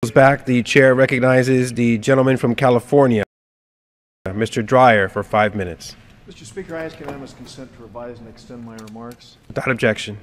Back, the chair recognizes the gentleman from California, Mr. Dreier, for 5 minutes. Mr. Speaker, I ask unanimous consent to revise and extend my remarks. Without objection.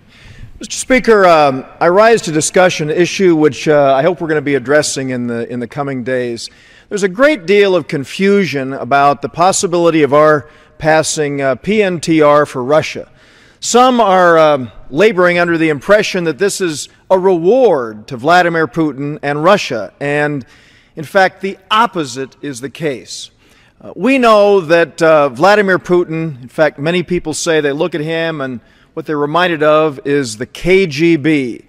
Mr. Speaker, I rise to discussion an issue which I hope we're going to be addressing in the coming days. There's a great deal of confusion about the possibility of our passing PNTR for Russia. Some are laboring under the impression that this is a reward to Vladimir Putin and Russia, and in fact the opposite is the case. We know that Vladimir Putin, in fact many people say they look at him and what they're reminded of is the KGB.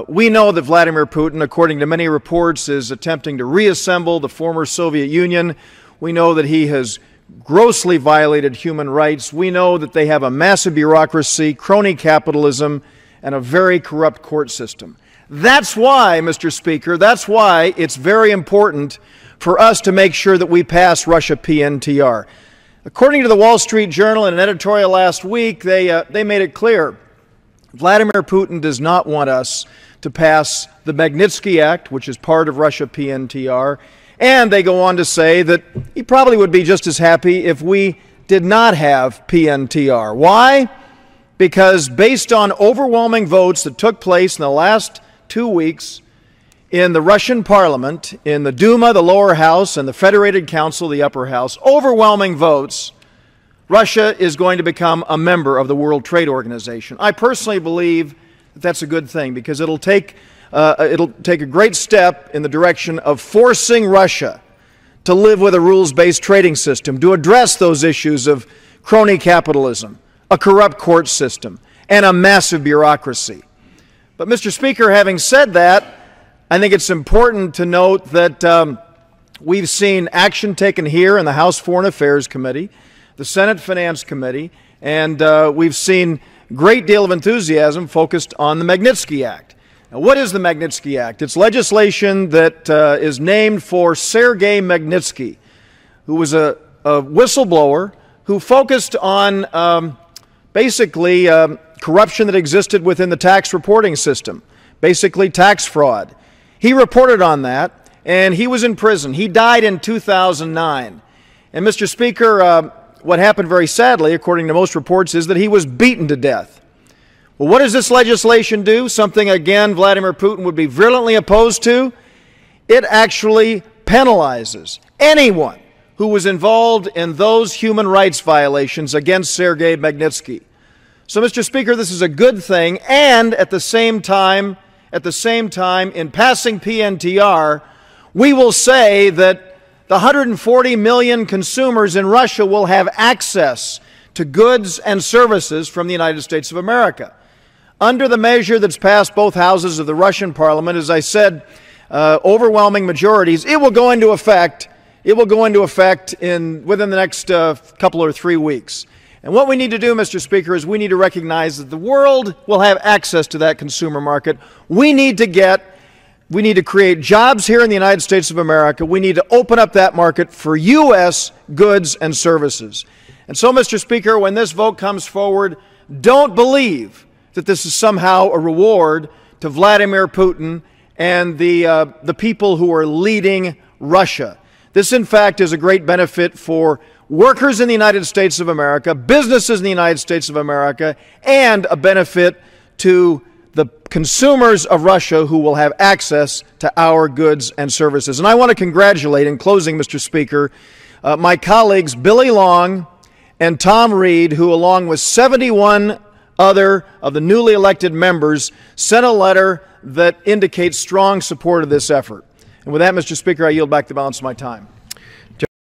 We know that Vladimir Putin, according to many reports, is attempting to reassemble the former Soviet Union. We know that he has grossly violated human rights. We know that they have a massive bureaucracy, crony capitalism, and a very corrupt court system. That's why, Mr. Speaker, that's why it's very important for us to make sure that we pass Russia PNTR. According to the Wall Street Journal, in an editorial last week, they made it clear Vladimir Putin does not want us to pass the Magnitsky Act, which is part of Russia PNTR, and they go on to say that he probably would be just as happy if we did not have PNTR. Why? Because based on overwhelming votes that took place in the last 2 weeks in the Russian parliament, in the Duma, the lower house, and the Federated Council, the upper house, overwhelming votes, Russia is going to become a member of the World Trade Organization. I personally believe that that's a good thing because it'll take a great step in the direction of forcing Russia to live with a rules-based trading system, to address those issues of crony capitalism, a corrupt court system, and a massive bureaucracy. But, Mr. Speaker, having said that, I think it's important to note that we've seen action taken here in the House Foreign Affairs Committee, the Senate Finance Committee, and we've seen a great deal of enthusiasm focused on the Magnitsky Act. Now, what is the Magnitsky Act? It's legislation that is named for Sergei Magnitsky, who was a whistleblower who focused on basically corruption that existed within the tax reporting system, basically tax fraud. He reported on that, and he was in prison. He died in 2009. And, Mr. Speaker, what happened very sadly, according to most reports, is that he was beaten to death. Well, what does this legislation do? Something, again, Vladimir Putin would be virulently opposed to. It actually penalizes anyone who was involved in those human rights violations against Sergei Magnitsky. So, Mr. Speaker, this is a good thing, and at the same time, in passing PNTR, we will say that the 140 million consumers in Russia will have access to goods and services from the United States of America. Under the measure that's passed both houses of the Russian parliament, as I said, overwhelming majorities, it will go into effect. It will go into effect within the next couple or 3 weeks. And what we need to do, Mr. Speaker, is we need to recognize that the world will have access to that consumer market. We need to create jobs here in the United States of America. We need to open up that market for U.S. goods and services. And so, Mr. Speaker, when this vote comes forward, don't believe that this is somehow a reward to Vladimir Putin and the people who are leading Russia. This, in fact, is a great benefit for workers in the United States of America, businesses in the United States of America, and a benefit to the consumers of Russia who will have access to our goods and services. And I want to congratulate, in closing, Mr. Speaker, my colleagues Billy Long and Tom Reed, who, along with 71 other of the newly elected members, sent a letter that indicates strong support of this effort. And with that, Mr. Speaker, I yield back the balance of my time.